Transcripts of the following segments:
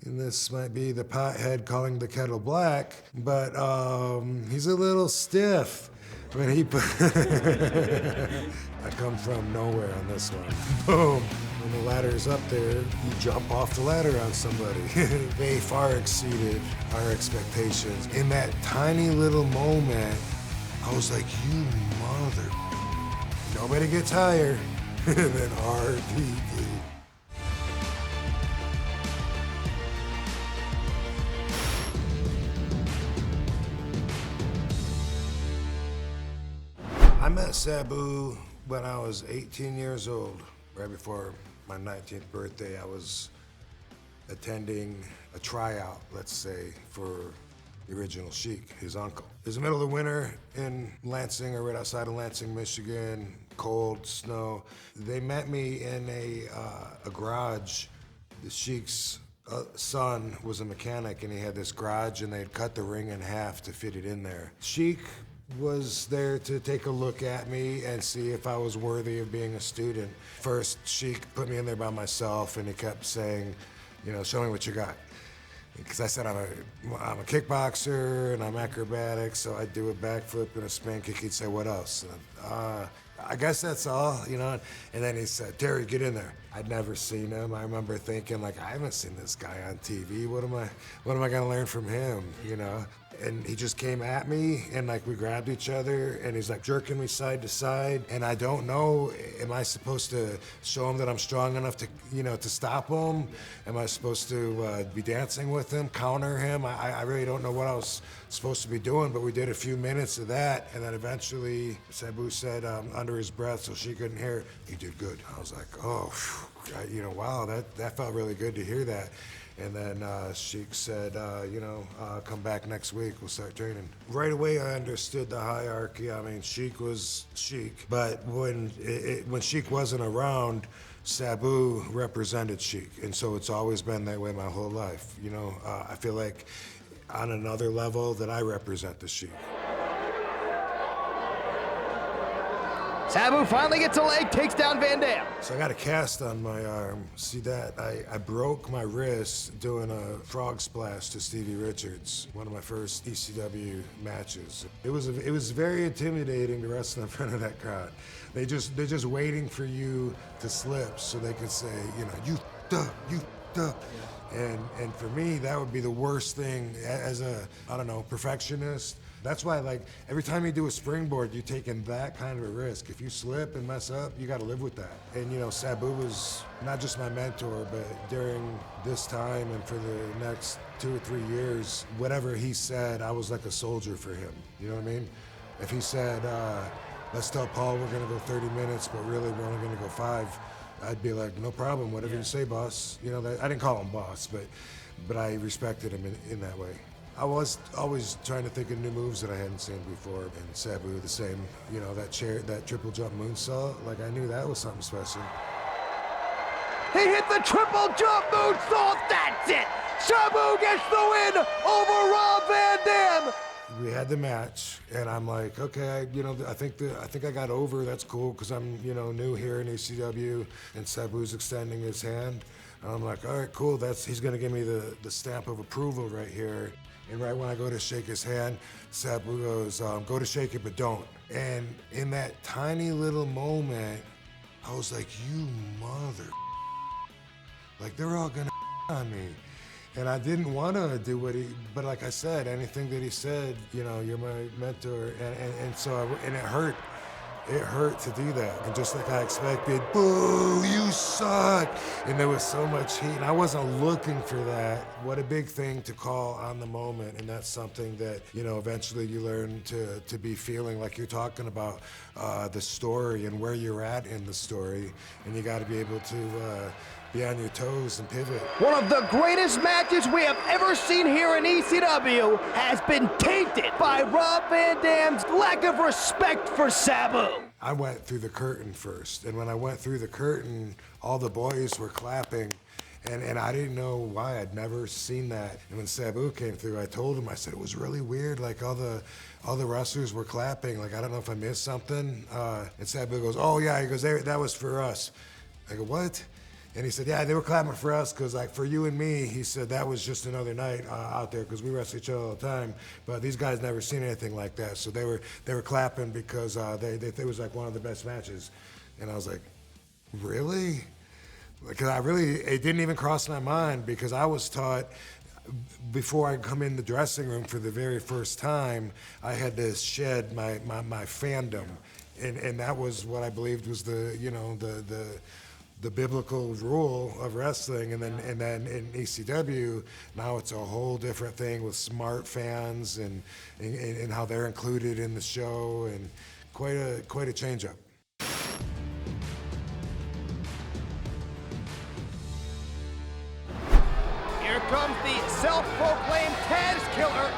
And this might be the pothead calling the kettle black, but he's a little stiff. When he I come from nowhere on this one. Boom. When the ladder's up there, you jump off the ladder on somebody. They far exceeded our expectations. In that tiny little moment, I was like, you mother. Nobody gets higher than RVD. I met Sabu when I was 18 years old. Right before my 19th birthday, I was attending a tryout, let's say, for the original Sheik, his uncle. It was the middle of the winter in Lansing, or right outside of Lansing, Michigan. Cold, snow. They met me in a garage. The Sheik's son was a mechanic, and he had this garage, and they'd cut the ring in half to fit it in there. Sheik was there to take a look at me and see if I was worthy of being a student. First, Sheik put me in there by myself, and he kept saying, you know, show me what you got. Because I said I'm a kickboxer and I'm acrobatic, so I'd do a backflip and a spin kick. He'd say, what else? And, I guess that's all, you know? And then he said, Terry, get in there. I'd never seen him. I remember thinking, like, I haven't seen this guy on TV. What am I gonna learn from him, you know? And he just came at me, and like we grabbed each other, and he's like jerking me side to side. And I don't know, am I supposed to show him that I'm strong enough to, you know, to stop him? Am I supposed to be dancing with him, counter him? I really don't know what I was supposed to be doing, but we did a few minutes of that, and then eventually Sabu said under his breath so she couldn't hear, you did good. I was like, oh, phew, you know, wow, that felt really good to hear that. And then Sheik said, you know, come back next week, we'll start training. Right away I understood the hierarchy. I mean, Sheik was Sheik, but when Sheik wasn't around, Sabu represented Sheik. And so it's always been that way my whole life. You know, I feel like on another level that I represent the Sheik. Sabu finally gets a leg, takes down Van Dam. So I got a cast on my arm. See that? I broke my wrist doing a frog splash to Stevie Richards, one of my first ECW matches. It was very intimidating to wrestle in front of that crowd. They're just waiting for you to slip so they can say, you know, you duh. And for me, that would be the worst thing as a, I don't know, perfectionist. That's why, like, every time you do a springboard, you're taking that kind of a risk. If you slip and mess up, you got to live with that. And, you know, Sabu was not just my mentor, but during this time and for the next 2 or 3 years, whatever he said, I was like a soldier for him. You know what I mean? If he said, let's tell Paul we're going to go 30 minutes, but really we're only going to go 5, I'd be like, no problem, whatever you say, boss. You know, I didn't call him boss, but I respected him in that way. I was always trying to think of new moves that I hadn't seen before, and Sabu the same. You know, that triple jump moonsault, like I knew that was something special. He hit the triple jump moonsault, that's it! Sabu gets the win over Rob Van Dam! We had the match, and I'm like, okay, you know, I think I got over. That's cool, because I'm, you know, new here in ECW, and Sabu's extending his hand. And I'm like, all right, cool. He's gonna give me the stamp of approval right here. And right when I go to shake his hand, Sabu goes, go to shake it, but don't. And in that tiny little moment, I was like, you mother. Like, they're all gonna on me. And I didn't want to do but like I said, anything that he said, you know, you're my mentor. And so it hurt. It hurt to do that. And just like I expected, boo, you suck. And there was so much heat, and I wasn't looking for that. What a big thing to call on the moment. And that's something that, you know, eventually you learn to be feeling like you're talking about the story and where you're at in the story. And you got to be able to be on your toes and pivot. One of the greatest matches we have ever seen here in ECW has been tainted by Rob Van Dam's lack of respect for Sabu. I went through the curtain first, and when I went through the curtain, all the boys were clapping, and I didn't know why. I'd never seen that. And when Sabu came through, I told him, I said, it was really weird, like all the wrestlers were clapping, like I don't know if I missed something. And Sabu goes, oh yeah, he goes, that was for us. I go, what? And he said, yeah, they were clapping for us because, like, for you and me, he said, that was just another night out there because we wrestle each other all the time. But these guys never seen anything like that. So they were clapping because it was like one of the best matches. And I was like, really? Because it didn't even cross my mind because I was taught before I come in the dressing room for the very first time, I had to shed my fandom. And that was what I believed was the biblical rule of wrestling, and then in ECW, now it's a whole different thing with smart fans and how they're included in the show, and quite a change up. Here comes the self-proclaimed Taz Killer.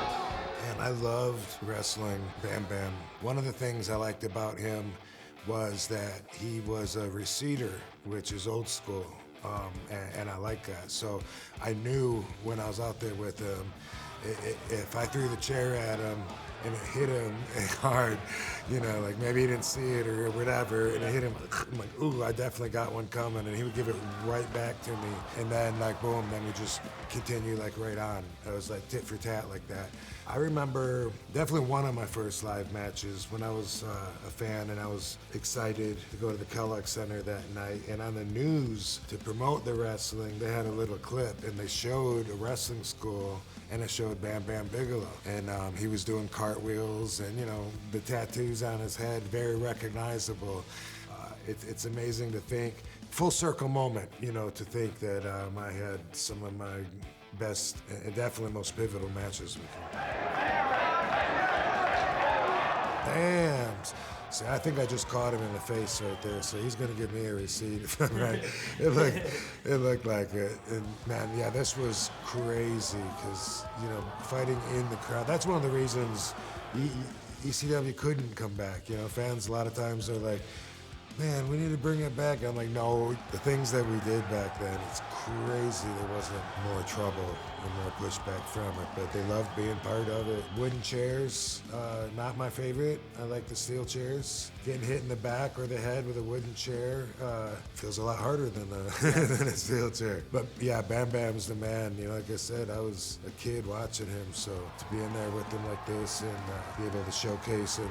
And I loved wrestling Bam Bam. One of the things I liked about him was that he was a receiver, which is old school, and I like that. So I knew when I was out there with him, if I threw the chair at him and it hit him hard, like maybe he didn't see it or whatever, and it hit him, I'm like, ooh, I definitely got one coming, and he would give it right back to me, and then like boom, then we just continue like right on. It was like tit for tat like that. I remember definitely one of my first live matches when I was a fan and I was excited to go to the Kellogg Center that night, and on the news to promote the wrestling, they had a little clip and they showed a wrestling school and it showed Bam Bam Bigelow, and he was doing cartwheels and the tattoos on his head, very recognizable. It's amazing to think, full circle moment, to think that I had some of my best and definitely most pivotal matches with him. Damn. See, I think I just caught him in the face right there, so he's gonna give me a receipt if I'm right. It looked like it. And man, yeah, this was crazy because, fighting in the crowd, that's one of the reasons ECW couldn't come back. Fans a lot of times are like, man, we need to bring it back. I'm like, no, the things that we did back then, it's crazy there wasn't more trouble and more pushback from it, but they loved being part of it. Wooden chairs, not my favorite. I like the steel chairs. Getting hit in the back or the head with a wooden chair feels a lot harder than than a steel chair. But yeah, Bam Bam's the man. Like I said, I was a kid watching him, so to be in there with him like this and be able to showcase and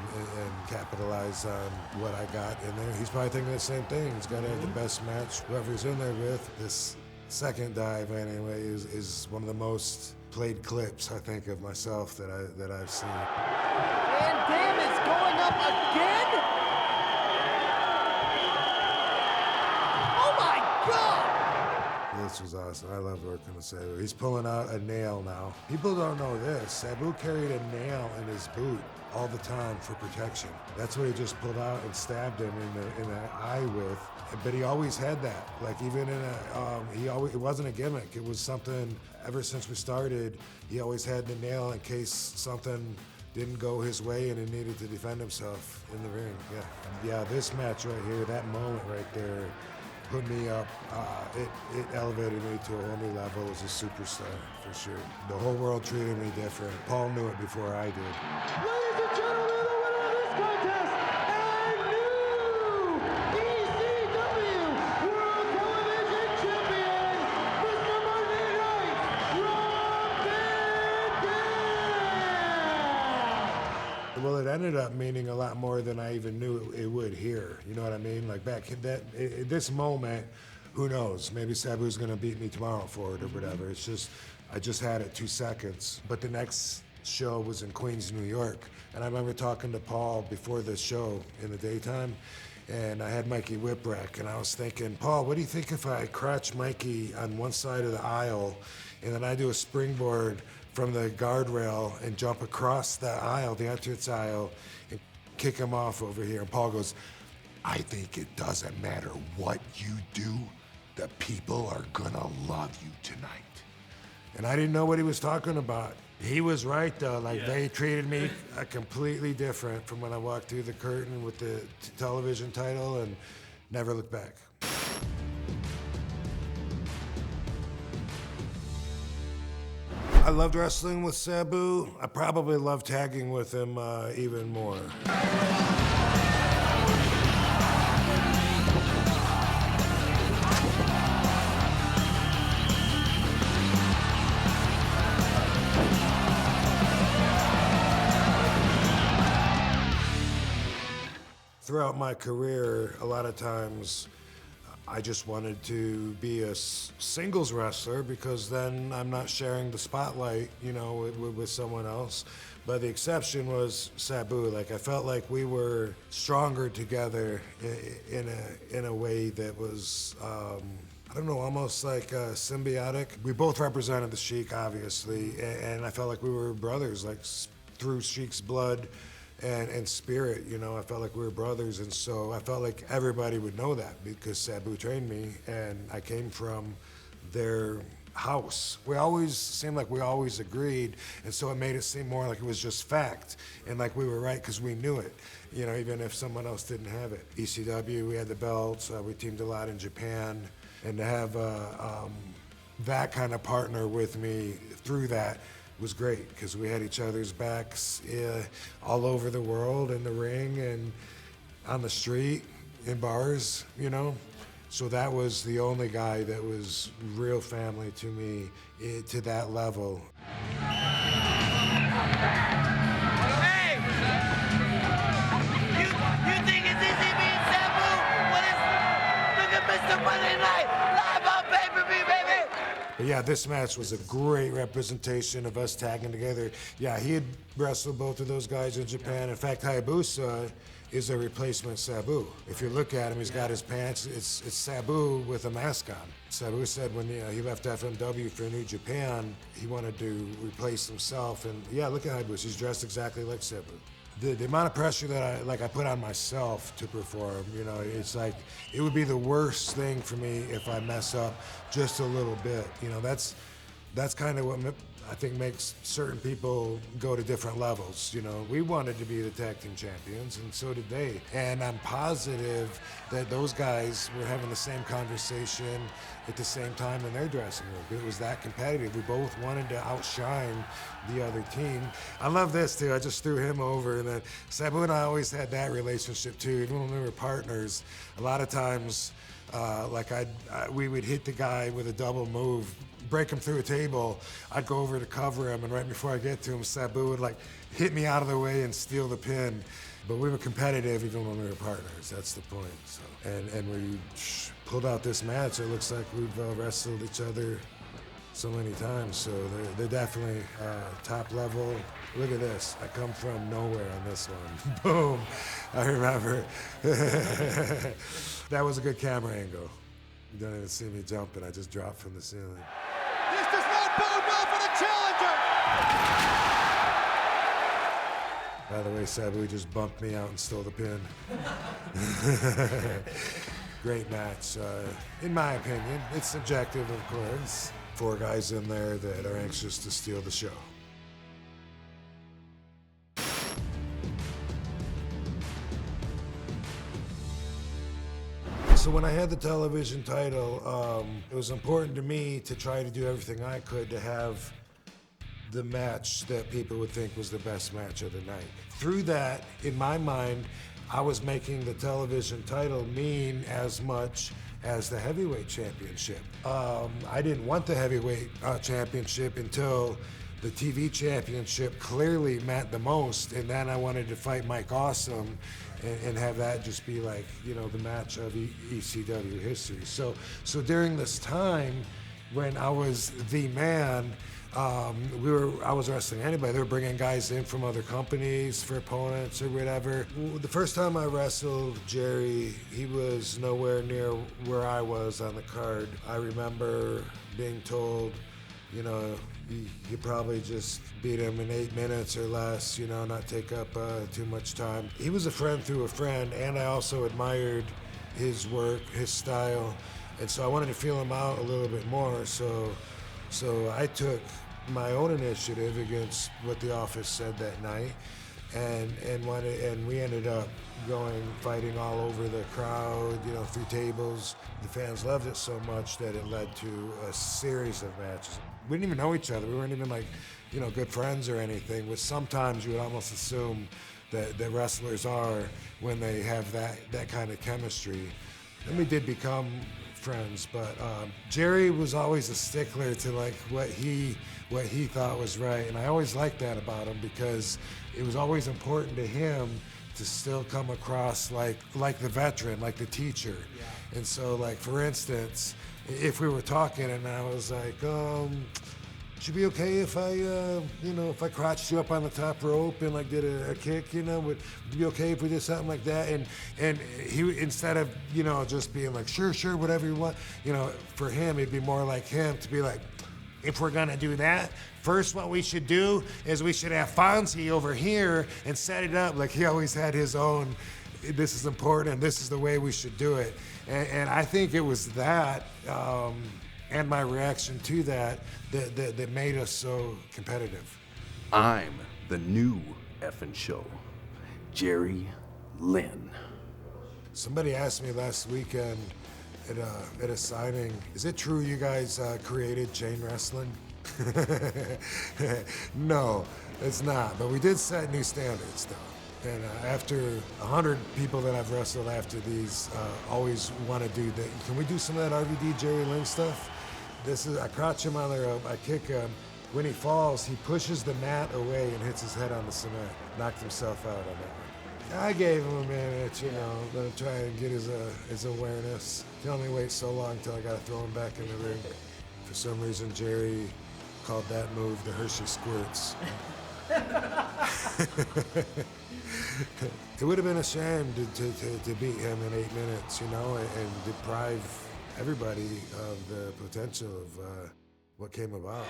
capitalize on what I got in there, he's probably thinking the same thing. He's got to have the best match. Whoever he's in there with, this second dive anyway, is one of the most played clips, I think, of myself that I've seen. Van Dam is going up again? Oh my God! This was awesome. I love working with Sabu. He's pulling out a nail now. People don't know this. Sabu carried a nail in his boot all the time for protection. That's what he just pulled out and stabbed him in the eye with. But he always had that. Like even it wasn't a gimmick. It was something. Ever since we started, he always had the nail in case something didn't go his way and he needed to defend himself in the ring. Yeah. This match right here, that moment right there, put me up. It elevated me to a whole new level as a superstar, for sure. The whole world treated me different. Paul knew it before I did. Ladies and gentlemen, the winner of this contest and new ECW World Television Champion, Mr. Monday Night, Rob Van Dam. Well, it ended up meaning a lot more than I even knew it would here. You know what I mean? Like back in this moment, who knows? Maybe Sabu's gonna beat me tomorrow for it or whatever. It's just, I just had it 2 seconds. But the next show was in Queens, New York. And I remember talking to Paul before the show in the daytime, and I had Mikey Whipwreck, and I was thinking, Paul, what do you think if I crotch Mikey on one side of the aisle, and then I do a springboard from the guardrail and jump across the aisle, the entrance aisle, and kick him off over here? And Paul goes, I think it doesn't matter what you do, the people are gonna love you tonight. And I didn't know what he was talking about. He was right though, They treated me completely different from when I walked through the curtain with the television title, and never looked back. I loved wrestling with Sabu. I probably loved tagging with him even more. throughout my career, a lot of times I just wanted to be a singles wrestler because then I'm not sharing the spotlight, with someone else. But the exception was Sabu. Like, I felt like we were stronger together in a way that was, I don't know, almost like symbiotic. We both represented the Sheik, obviously, and I felt like we were brothers, like through Sheik's blood and spirit. I felt like we were brothers, and so I felt like everybody would know that because Sabu trained me, and I came from their house. We always seemed like we always agreed, and so it made it seem more like it was just fact, and like we were right because we knew it, even if someone else didn't have it. ECW, we had the belts, we teamed a lot in Japan, and to have that kind of partner with me through that was great because we had each other's backs all over the world, in the ring and on the street, in bars, So that was the only guy that was real family to me to that level. Hey! You think it's easy being Sabu? Look at Mr. Monday Night, live on pay-per-view, baby! But yeah, this match was a great representation of us tagging together. Yeah, he had wrestled both of those guys in Japan. In fact, Hayabusa is a replacement Sabu. If you look at him, he's got his pants. It's Sabu with a mask on. Sabu said when he left FMW for New Japan, he wanted to replace himself. And yeah, look at Hayabusa. He's dressed exactly like Sabu. The amount of pressure that I put on myself to perform, it's like it would be the worst thing for me if I mess up just a little bit. That's kind of what I think makes certain people go to different levels. We wanted to be the tag team champions, and so did they. And I'm positive that those guys were having the same conversation at the same time in their dressing room. It was that competitive. We both wanted to outshine the other team. I love this too. I just threw him over, and then Sabu and I always had that relationship too. Even when we were partners, a lot of times, we would hit the guy with a double move, break him through a table. I'd go over to cover him, and right before I get to him, Sabu would hit me out of the way and steal the pin. But we were competitive even when we were partners. That's the point. So, and we pulled out this match. It looks like we've wrestled each other so many times. So they're definitely top level. Look at this. I come from nowhere on this one. Boom. I remember. That was a good camera angle. You don't even see me jumping. I just dropped from the ceiling. This does not bode well for the challenger. By the way, Sabu just bumped me out and stole the pin. Great match, in my opinion. It's subjective, of course. 4 guys in there that are anxious to steal the show. So when I had the television title, it was important to me to try to do everything I could to have the match that people would think was the best match of the night. Through that, in my mind, I was making the television title mean as much as the heavyweight championship. I didn't want the heavyweight championship until the TV championship clearly meant the most, and then I wanted to fight Mike Awesome and have that just be like, the match of ECW history. So during this time, when I was the man, I was wrestling anybody. They were bringing guys in from other companies for opponents or whatever. The first time I wrestled Jerry, he was nowhere near where I was on the card. I remember being told, you probably just beat him in 8 minutes or less, not take up too much time. He was a friend through a friend, and I also admired his work, his style, and so I wanted to feel him out a little bit more. So I took my own initiative against what the office said that night, and we ended up fighting all over the crowd, through tables. The fans loved it so much that it led to a series of matches. We didn't even know each other. We weren't even good friends or anything, which sometimes you would almost assume that wrestlers are when they have that kind of chemistry. And we did become friends, but Jerry was always a stickler to what he thought was right, and I always liked that about him because it was always important to him to still come across like the veteran, like the teacher. And so, like, for instance, if we were talking and I was like, should be okay if I, if I crotched you up on the top rope and like did a kick, would it be okay if we did something like that? And he, instead of, just being like, sure, whatever you want, for him, it'd be more like him to be like, if we're gonna do that, first what we should do is we should have Fonzie over here and set it up like he always had his own, this is important, this is the way we should do it. And I think it was that, and my reaction to that made us so competitive. I'm the new effing show, Jerry Lynn. Somebody asked me last weekend at a signing, is it true you guys created chain wrestling? No, it's not, but we did set new standards though. And after 100 people that I've wrestled after these always want to do that. Can we do some of that RVD Jerry Lynn stuff? I crouch him on the rope, I kick him. When he falls, he pushes the mat away and hits his head on the cement. Knocked himself out on that one. I gave him a minute, to try and get his awareness. He only wait so long till I got to throw him back in the ring. For some reason, Jerry called that move the Hershey Squirts. It would have been a shame to beat him in 8 minutes, and deprive everybody of the potential of what came about.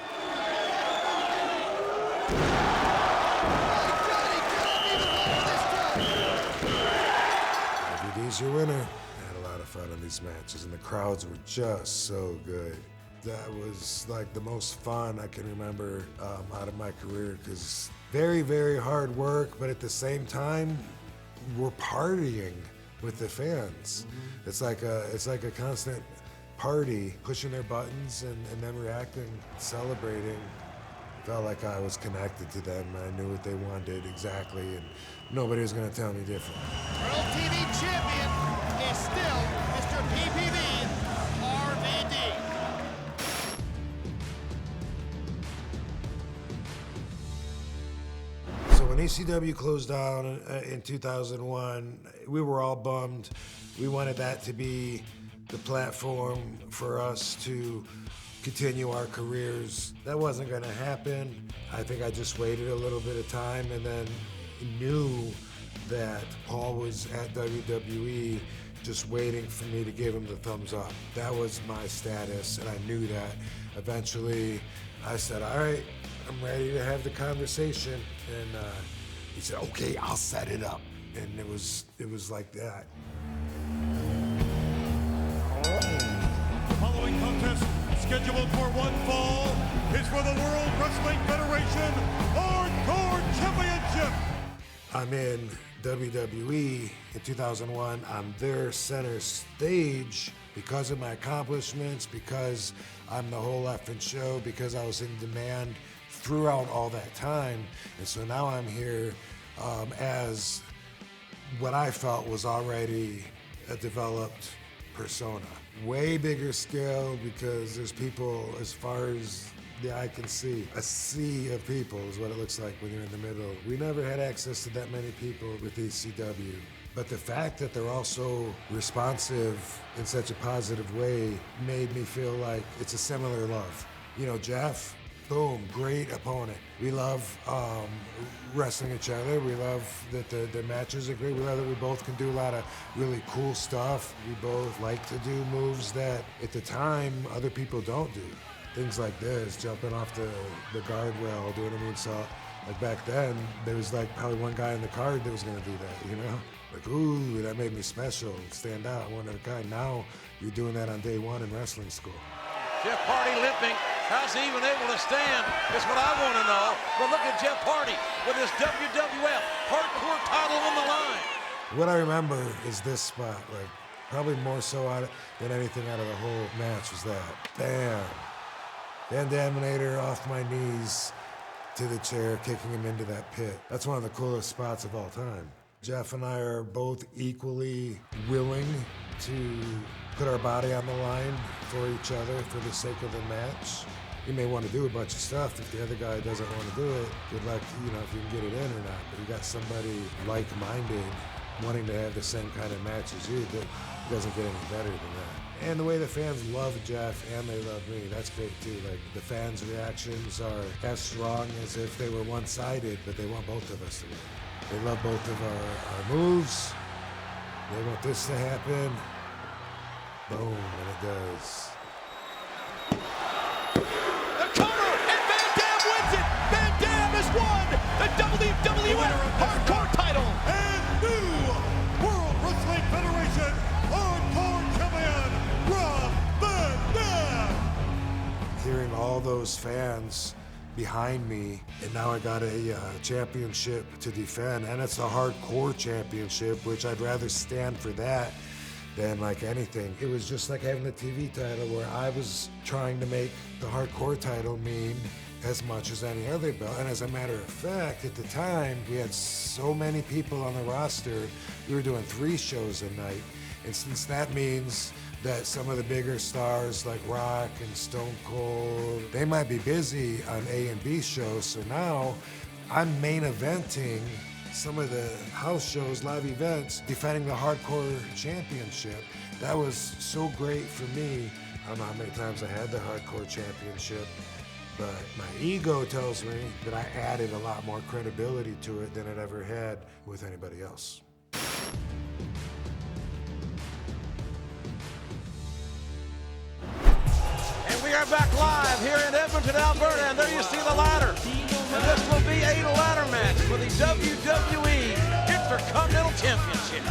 RVD's your winner. I had a lot of fun in these matches, and the crowds were just so good. That was like the most fun I can remember out of my career, because very, very hard work, but at the same time, we're partying with the fans. It's like a constant party, pushing their buttons and them reacting, celebrating. Felt like I was connected to them. I knew what they wanted exactly, and nobody was going to tell me different. World TV champion is still Mr. PPV, RVD. So when ECW closed down in 2001, we were all bummed. We wanted that to be the platform for us to continue our careers. That wasn't gonna happen. I think I just waited a little bit of time and then knew that Paul was at WWE just waiting for me to give him the thumbs up. That was my status, and I knew that. Eventually, I said, all right, I'm ready to have the conversation. And he said, okay, I'll set it up. And it was like that. Following contest, scheduled for one fall, is for the World Wrestling Federation Hardcore Championship. I'm in WWE in 2001. I'm their center stage because of my accomplishments, because I'm the whole effing show, because I was in demand throughout all that time. And so now I'm here as what I felt was already a developed persona. Way bigger scale, because there's people as far as the eye can see. A sea of people is what it looks like when you're in the middle. We never had access to that many people with ECW. But the fact that they're all so responsive in such a positive way made me feel like it's a similar love. Jeff, boom, great opponent. We love wrestling each other. We love that the matches are great. We love that we both can do a lot of really cool stuff. We both like to do moves that at the time other people don't do. Things like this, jumping off the guardrail, doing a moonsault. Like back then, there was like probably one guy in the card that was gonna do that, Like, ooh, that made me special, stand out, one of a kind. Now, you're doing that on day one in wrestling school. Jeff Hardy limping. How's he even able to stand? Is what I want to know. But look at Jeff Hardy with his WWF hardcore title on the line. What I remember is this spot, like probably more so than anything out of the whole match was that. Bam. Van Daminator off my knees to the chair, kicking him into that pit. That's one of the coolest spots of all time. Jeff and I are both equally willing to put our body on the line for each other for the sake of the match. You may want to do a bunch of stuff. If the other guy doesn't want to do it, good luck, you know, if you can get it in or not. But you got somebody like-minded wanting to have the same kind of match as you, that doesn't get any better than that. And the way the fans love Jeff and they love me, that's great too. Like, the fans' reactions are as strong as if they were one-sided, but they want both of us to win. They love both of our moves. They want this to happen. Boom, and it does. The cover, and Van Dam wins it! Van Dam has won the WWF Hardcore title! And new World Wrestling Federation Hardcore Champion, Rob Van Dam! Hearing all those fans behind me, and now I got a championship to defend, and it's a hardcore championship, which I'd rather stand for that than like anything. It was just like having the TV title, where I was trying to make the hardcore title mean as much as any other belt. And as a matter of fact, at the time, we had so many people on the roster. We were doing 3 shows a night. And since that means that some of the bigger stars like Rock and Stone Cold, they might be busy on A and B shows. So now I'm main eventing some of the house shows, live events, defending the Hardcore Championship. That was so great for me. I don't know how many times I had the Hardcore Championship, but my ego tells me that I added a lot more credibility to it than it ever had with anybody else. And we are back live here in Edmonton, Alberta, and there you see the ladder. And this will be a ladder match for the WWE Intercontinental Championship.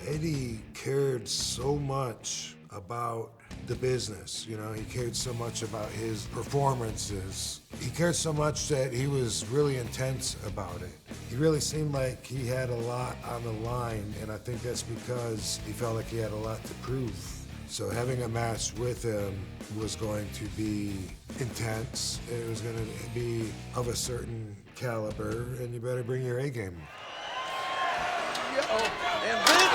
Eddie cared so much about the business, you know, he cared so much about his performances. He cared so much that he was really intense about it. He really seemed like he had a lot on the line, and I think that's because he felt like he had a lot to prove. So having a match with him was going to be intense. It was going to be of a certain caliber, and you better bring your A game. And then,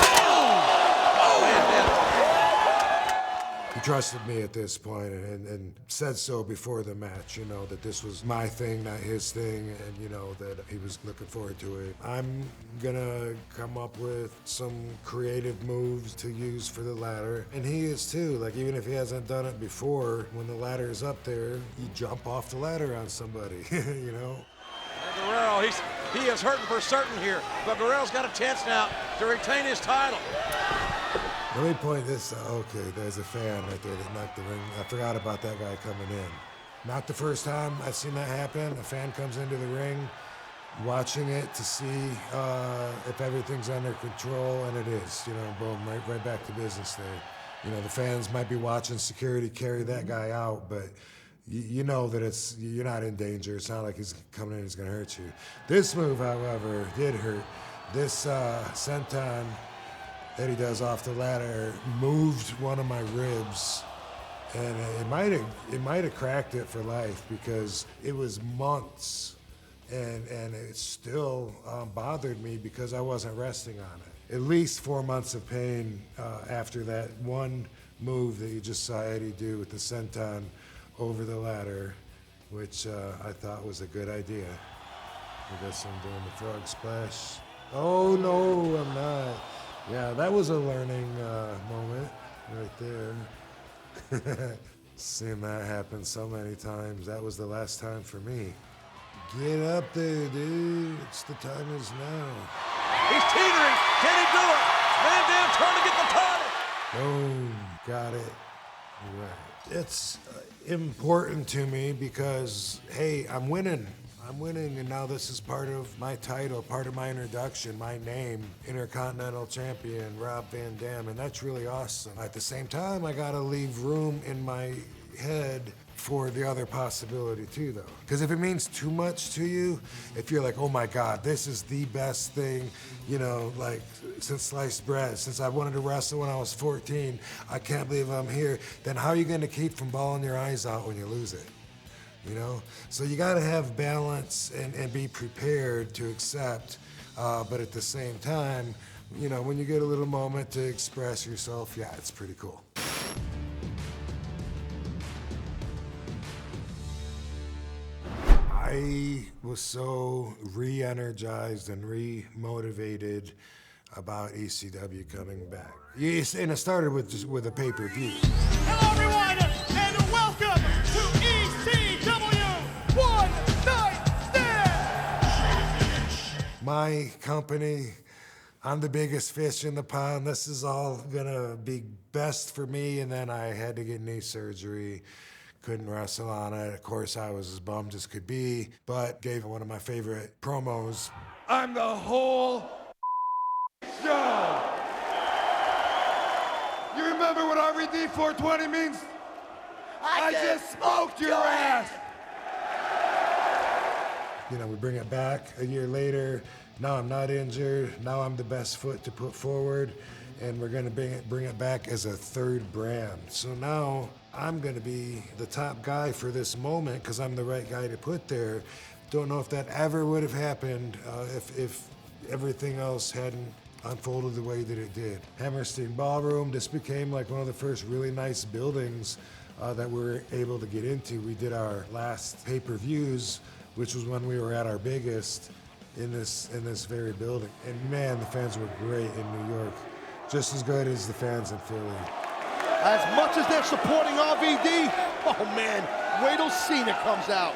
and He trusted me at this point and said so before the match, you know, that this was my thing, not his thing, and, you know, that he was looking forward to it. I'm gonna come up with some creative moves to use for the ladder, and he is too. Like, even if he hasn't done it before, when the ladder is up there, you jump off the ladder on somebody, you know? Guerrero, he is hurting for certain here, but Guerrero's got a chance now to retain his title. Let me point this out. Okay, there's a fan right there that knocked the ring. I forgot about that guy coming in. Not the first time I've seen that happen. A fan comes into the ring, watching it to see if everything's under control, and it is. You know, boom, right back to business there. You know, the fans might be watching security carry that guy out, but you know that you're not in danger. It's not like he's coming in, he's gonna hurt you. This move, however, did hurt. This senton that he does off the ladder moved one of my ribs, and it might have cracked it for life, because it was months, and it still bothered me because I wasn't resting on it. At least 4 months of pain after that one move that you just saw Eddie do with the senton over the ladder, which I thought was a good idea. I guess I'm doing the frog splash. Oh no, I'm not. Yeah, that was a learning moment right there. Seeing that happen so many times, that was the last time for me. Get up there, dude. It's the time is now. He's teetering. Can he do it? Van Dam trying to get the title. Boom, got it. Right. It's important to me because, hey, I'm winning. I'm winning, and now this is part of my title, part of my introduction, my name, Intercontinental Champion, Rob Van Dam, and that's really awesome. At the same time, I gotta leave room in my head for the other possibility too, though. Because if it means too much to you, if you're like, oh my God, this is the best thing, you know, like since sliced bread, since I wanted to wrestle when I was 14, I can't believe I'm here, then how are you gonna keep from bawling your eyes out when you lose it? You know, so you got to have balance and be prepared to accept, but at the same time, you know, when you get a little moment to express yourself, yeah, it's pretty cool. I was so re-energized and re-motivated about ECW coming back. Yes, and it started with a pay-per-view. Hello, everyone, and welcome to ECW One Night Stand. My company, I'm the biggest fish in the pond. This is all gonna be best for me. And then I had to get knee surgery. Couldn't wrestle on it. Of course, I was as bummed as could be, but gave one of my favorite promos. I'm the whole show. You remember what RVD 420 means? I just smoked your ass. You know, we bring it back a year later. Now I'm not injured. Now I'm the best foot to put forward, and we're gonna bring it back as a third brand. So now I'm gonna be the top guy for this moment because I'm the right guy to put there. Don't know if that ever would have happened if everything else hadn't unfolded the way that it did. Hammerstein Ballroom, this became like one of the first really nice buildings that we were able to get into. We did our last pay-per-views, which was when we were at our biggest in this very building. And man, the fans were great in New York. Just as good as the fans in Philly. As much as they're supporting RVD, oh man, wait till Cena comes out.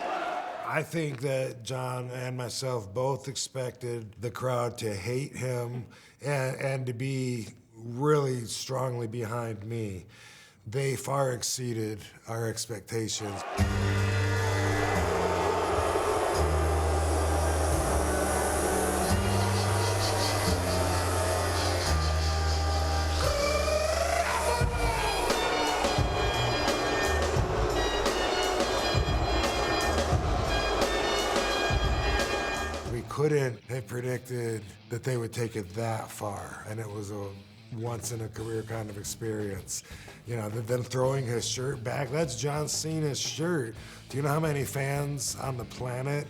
I think that John and myself both expected the crowd to hate him and to be really strongly behind me. They far exceeded our expectations. Couldn't have predicted that they would take it that far, and it was a once-in-a-career kind of experience. You know, them throwing his shirt back, that's John Cena's shirt. Do you know how many fans on the planet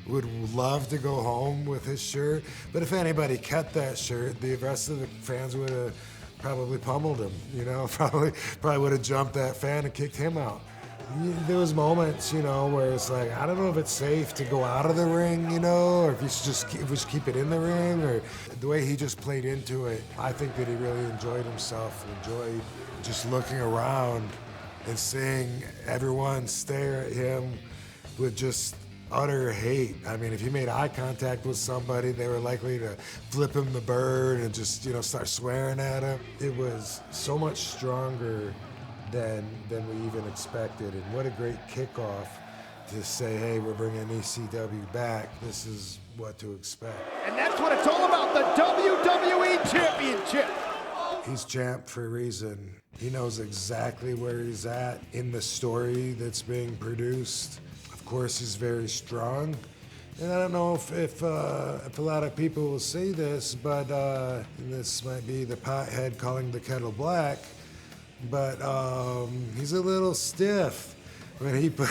would love to go home with his shirt? But if anybody kept that shirt, the rest of the fans would have probably pummeled him, you know, probably would have jumped that fan and kicked him out. There was moments, you know, where it's like, I don't know if it's safe to go out of the ring, you know, or if you should just keep it in the ring, or the way he just played into it. I think that he really enjoyed himself, enjoyed just looking around and seeing everyone stare at him with just utter hate. I mean, if he made eye contact with somebody, they were likely to flip him the bird and just, you know, start swearing at him. It was so much stronger than we even expected. And what a great kickoff to say, hey, we're bringing ECW back. This is what to expect. And that's what it's all about, the WWE Championship. He's champ for a reason. He knows exactly where he's at in the story that's being produced. Of course, he's very strong. And I don't know if a lot of people will say this, but this might be the pothead calling the kettle black, but he's a little stiff when he put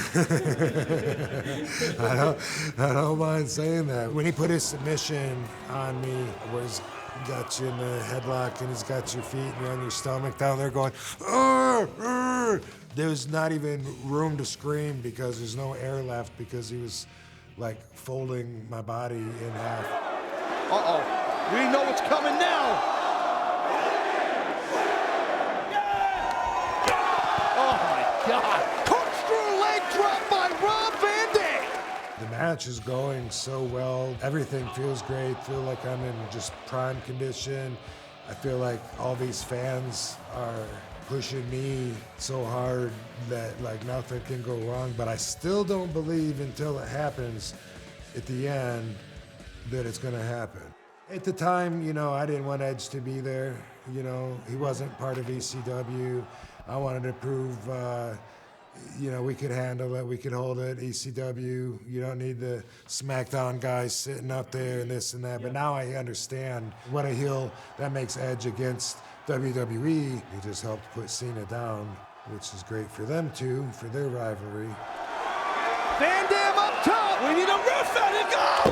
I don't mind saying that. When he put his submission on me, where he's got you in the headlock and he's got your feet and you're on your stomach down there going, "Arr, arr." There's not even room to scream because there's no air left, because he was like folding my body in half. Uh-oh, we know what's coming now. God. Corkscrew leg drop by Rob Van Dam. The match is going so well. Everything feels great. Feel like I'm in just prime condition. I feel like all these fans are pushing me so hard that like nothing can go wrong. But I still don't believe until it happens at the end that it's gonna happen. At the time, you know, I didn't want Edge to be there. You know, he wasn't part of ECW. I wanted to prove, you know, we could handle it, we could hold it. ECW, you don't need the SmackDown guys sitting up there and this and that. But now I understand what a heel that makes Edge against WWE. He just helped put Cena down, which is great for them too, for their rivalry. Van Dam up top. We need a ref out and go.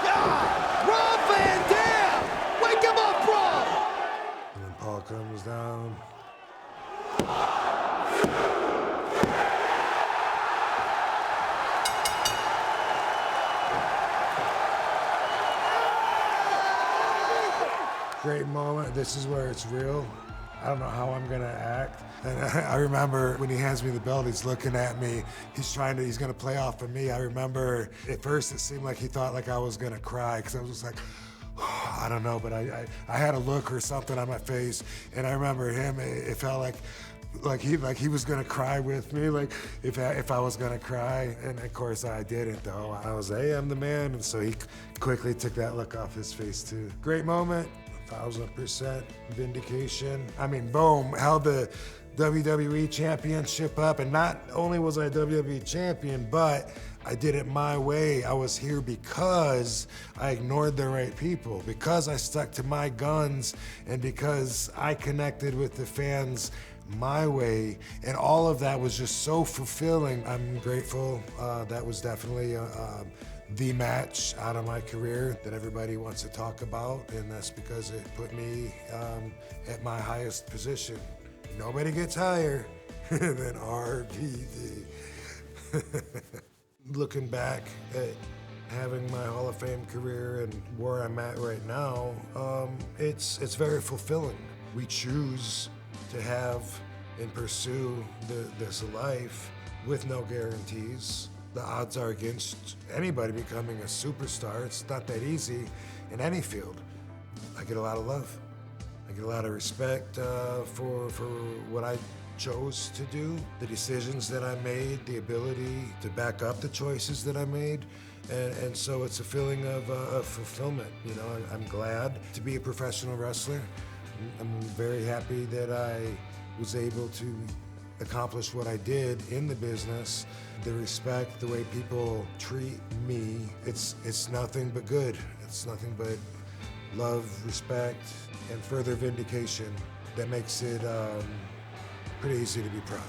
God, Rob Van Dam. Wake him up, Rob. And then Paul comes down. Great moment. This is where it's real. I don't know how I'm gonna act. And I remember when he hands me the belt, he's looking at me. He's gonna play off of me. I remember at first it seemed like he thought like I was gonna cry because I was just like, I don't know, but I had a look or something on my face, and I remember him. It felt like he was gonna cry with me, like if I was gonna cry, and of course I didn't though. I was, hey, I'm the man, and so he quickly took that look off his face too. Great moment. 1,000% vindication. I mean, boom, held the WWE Championship up, and not only was I WWE Champion, but I did it my way. I was here because I ignored the right people, because I stuck to my guns, and because I connected with the fans my way, and all of that was just so fulfilling. I'm grateful. That was definitely the match out of my career that everybody wants to talk about, and that's because it put me at my highest position. Nobody gets higher than RVD. Looking back at having my Hall of Fame career and where I'm at right now, it's very fulfilling. We choose to have and pursue this life with no guarantees. The odds are against anybody becoming a superstar. It's not that easy in any field. I get a lot of love. I get a lot of respect for what I chose to do, the decisions that I made, the ability to back up the choices that I made. And so it's a feeling of fulfillment. You know, I'm glad to be a professional wrestler. I'm very happy that I was able to accomplish what I did in the business. The respect, the way people treat me, it's nothing but good. It's nothing but love, respect, and further vindication that makes it pretty easy to be proud.